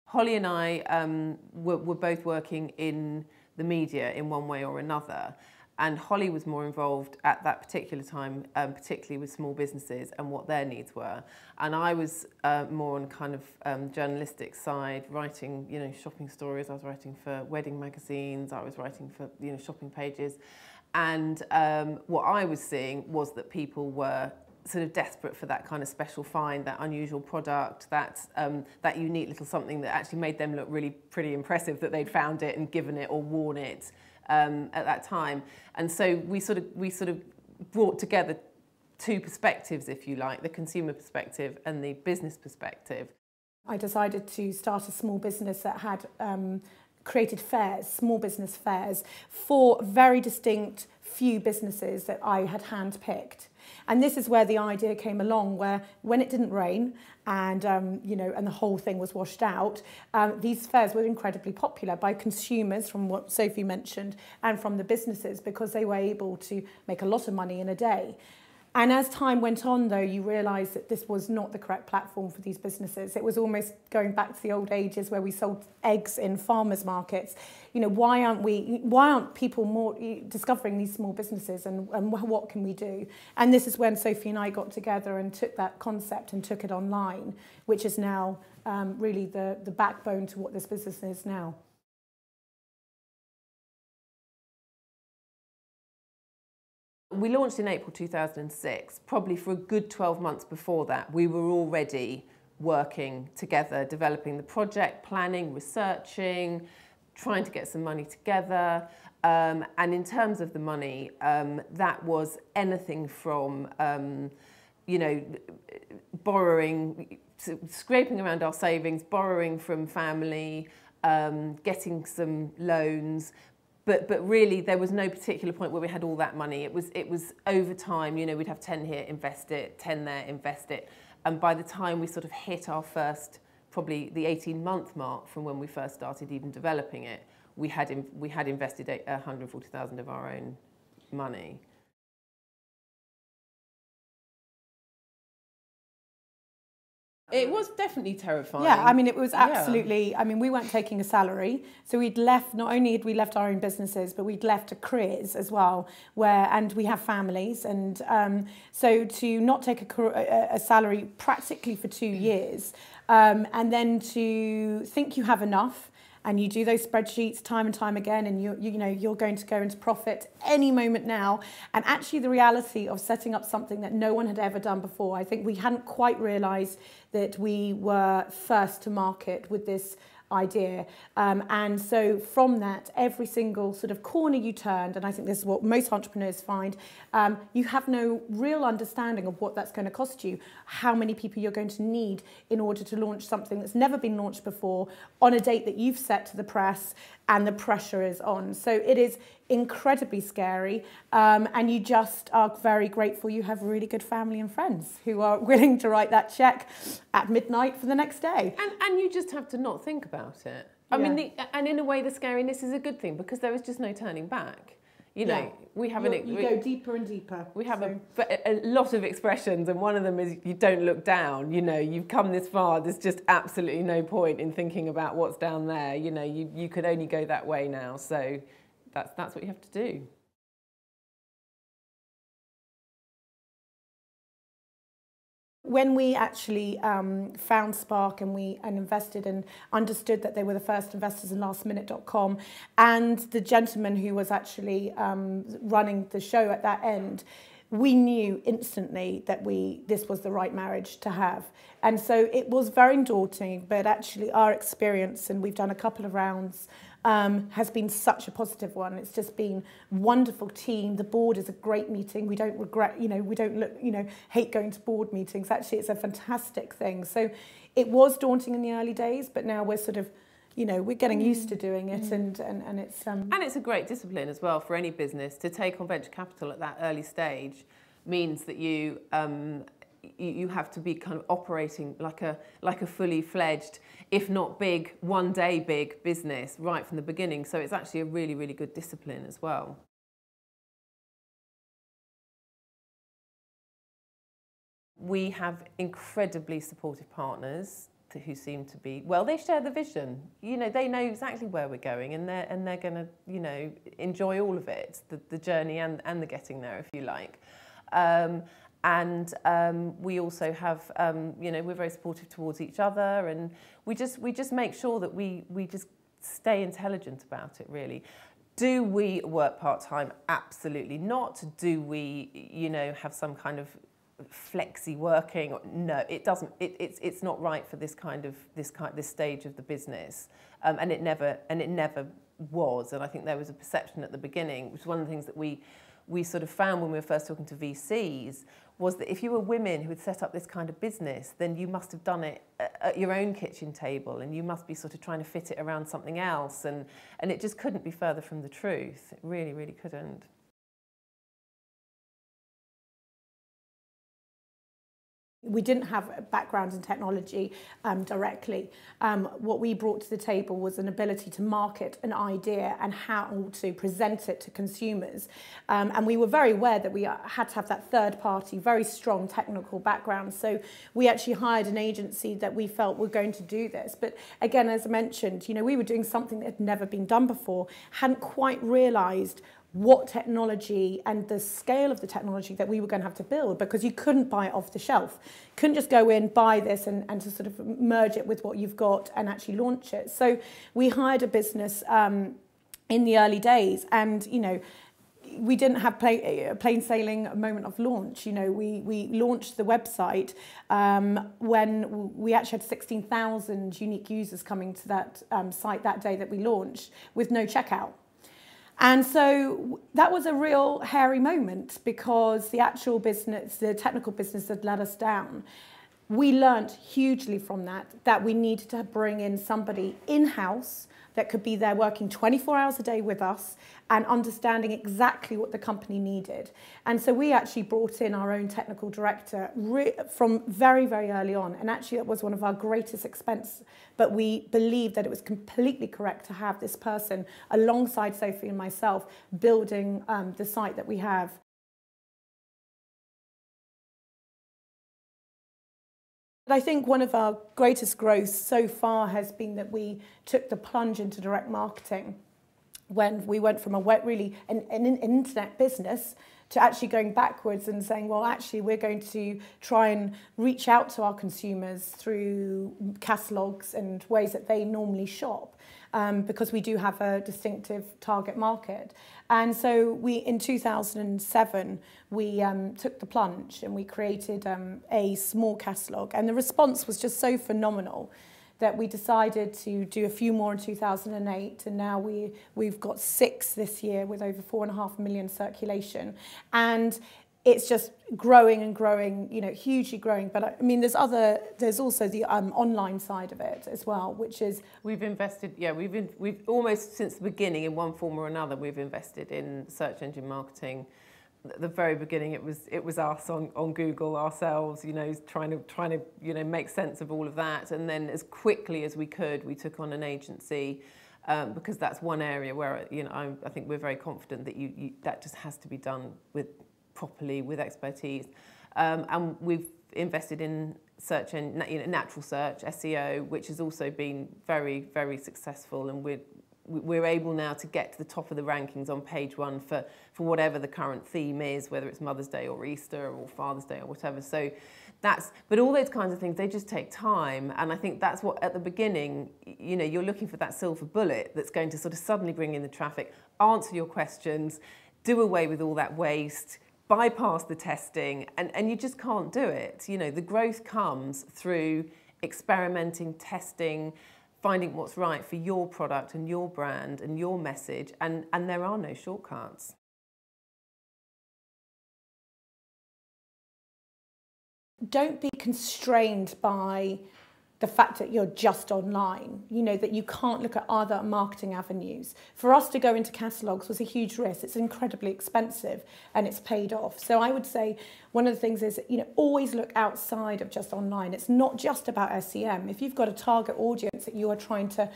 Holly and I were both working in the media in one way or another, and Holly was more involved at that particular time, particularly with small businesses and what their needs were. And I was more on kind of journalistic side, writing, shopping stories. I was writing for wedding magazines. I was writing for, shopping pages. And what I was seeing was that people were sort of desperate for that kind of special find, that unusual product, that unique little something that actually made them look really pretty impressive, that they'd found it and given it or worn it at that time. And so we sort of brought together two perspectives, if you like, the consumer perspective and the business perspective. I decided to start a small business that had created fairs, small business fairs, for very distinct few businesses that I had handpicked. And this is where the idea came along, where when it didn't rain and and the whole thing was washed out, these fairs were incredibly popular by consumers, from what Sophie mentioned, and from the businesses, because they were able to make a lot of money in a day. And as time went on, though, you realise that this was not the correct platform for these businesses. It was almost going back to the old ages where we sold eggs in farmers' markets. Why aren't people more discovering these small businesses, and what can we do? And this is when Sophie and I got together and took that concept and took it online, which is now really the backbone to what this business is now. We launched in April 2006. Probably for a good 12 months before that, we were already working together, developing the project, planning, researching, trying to get some money together. And in terms of the money, that was anything from, borrowing, scraping around our savings, borrowing from family, getting some loans. But really, there was no particular point where we had all that money. It was over time. We'd have 10 here, invest it, 10 there, invest it. And by the time we sort of hit our first, probably the 18-month mark from when we first started even developing it, we had invested 140,000 of our own money. It was definitely terrifying. Yeah, I mean, it was absolutely, I mean, we weren't taking a salary. So we'd left, not only had we left our own businesses, but we'd left careers as well, and we have families. And so to not take a salary practically for 2 years, and then to think you have enough, and you do those spreadsheets time and time again, and you're going to go into profit any moment now. And actually the reality of setting up something that no one had ever done before, I think we hadn't quite realised that we were first to market with this idea. And so from that, every single sort of corner you turned, and I think this is what most entrepreneurs find, you have no real understanding of what that's going to cost you, how many people you're going to need in order to launch something that's never been launched before on a date that you've set to the press, and the pressure is on. So it is incredibly scary, and you just are very grateful you have really good family and friends who are willing to write that check at midnight for the next day. And you just have to not think about it. I mean, and in a way the scariness is a good thing, because there is just no turning back. We have you go deeper and deeper. We have a lot of expressions, and one of them is you don't look down. You've come this far. There's just absolutely no point in thinking about what's down there. You could only go that way now. So that's what you have to do. When we actually found Spark and invested and understood that they were the first investors in lastminute.com, and the gentleman who was actually running the show at that end, we knew instantly that this was the right marriage to have. And so it was very daunting, but actually our experience, and we've done a couple of rounds, has been such a positive one. It's just been a wonderful team. The board is a great meeting. We don't regret, we don't hate going to board meetings. Actually, it's a fantastic thing. So it was daunting in the early days, but now we're sort of, we're getting used to doing it, and it's and it's a great discipline as well for any business. To take on venture capital at that early stage means that you have to be kind of operating like a fully fledged, if not big, one day big business right from the beginning. So it's actually a really, really good discipline as well. We have incredibly supportive partners. who seem to be, well, they share the vision. You know, they know exactly where we're going, and they're going to, you know, enjoy all of it, the journey and the getting there, if you like. We also have, you know, we're very supportive towards each other, and we just make sure that we just stay intelligent about it, really. Do we work part-time? Absolutely not. Do we, you know, have some kind of flexi working? No, it doesn't. It's not right for this stage of the business, and it never was. And I think there was a perception at the beginning, which is one of the things that we sort of found when we were first talking to VCs, was that if you were women who had set up this kind of business, then you must have done it at your own kitchen table, and you must be sort of trying to fit it around something else, and it just couldn't be further from the truth. It really, really couldn't. We didn't have a background in technology directly. What we brought to the table was an ability to market an idea and how to present it to consumers. And we were very aware that we had to have that third party, very strong technical background. So we actually hired an agency that we felt were going to do this. But again, as I mentioned, you know, we were doing something that had never been done before, hadn't quite realised what technology and the scale of the technology that we were going to have to build, because you couldn't buy it off the shelf. Couldn't just go in, buy this and to sort of merge it with what you've got and actually launch it. So we hired a business in the early days, and, you know, we didn't have plain sailing moment of launch. You know, we launched the website when we actually had 16,000 unique users coming to that site that day that we launched, with no checkout. And so that was a real hairy moment, because the actual business, the technical business, had let us down. We learnt hugely from that we needed to bring in somebody in-house that could be there working 24 hours a day with us and understanding exactly what the company needed. And so we actually brought in our own technical director from very, very early on. And actually, that was one of our greatest expenses. But we believed that it was completely correct to have this person alongside Sophie and myself building the site that we have. But I think one of our greatest growths so far has been that we took the plunge into direct marketing, when we went from an internet business to actually going backwards and saying, well, actually, we're going to try and reach out to our consumers through catalogues and ways that they normally shop, because we do have a distinctive target market. And so in 2007, we took the plunge and we created a small catalogue. And the response was just so phenomenal that we decided to do a few more in 2008, and now we've got 6 this year with over 4.5 million circulation. And it's just growing and growing, you know, hugely growing. But I mean, there's also the online side of it as well, which is... We've invested, yeah, we've almost since the beginning, in one form or another, we've invested in search engine marketing. At the very beginning, it was us on Google ourselves, you know, trying to you know, make sense of all of that. And then as quickly as we could, we took on an agency, because that's one area where, you know, I think we're very confident that that just has to be done properly with expertise. And we've invested in search and, you know, natural search, SEO, which has also been very, very successful, and we're able now to get to the top of the rankings on page 1 for whatever the current theme is, whether it's Mother's Day or Easter or Father's Day or whatever. So but all those kinds of things, they just take time. And I think that's what, at the beginning, you know, you're looking for that silver bullet that's going to sort of suddenly bring in the traffic, answer your questions, do away with all that waste, bypass the testing, and you just can't do it. You know, the growth comes through experimenting, testing, finding what's right for your product and your brand and your message, and there are no shortcuts. Don't be constrained by the fact that you're just online, you know, that you can't look at other marketing avenues. For us to go into catalogues was a huge risk. It's incredibly expensive, and it's paid off. So I would say one of the things is, you know, always look outside of just online. It's not just about SEM. If you've got a target audience that you are trying to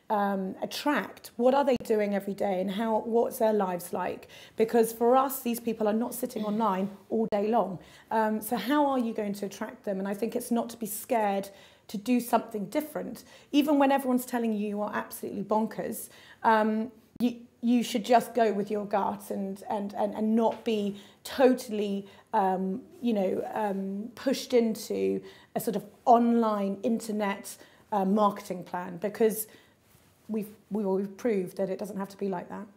attract, what are they doing every day and what's their lives like? Because for us, these people are not sitting online all day long. So how are you going to attract them? And I think it's not to be scared to do something different. Even when everyone's telling you you are absolutely bonkers, you should just go with your gut and not be totally, pushed into a sort of online internet marketing plan, because we've proved that it doesn't have to be like that.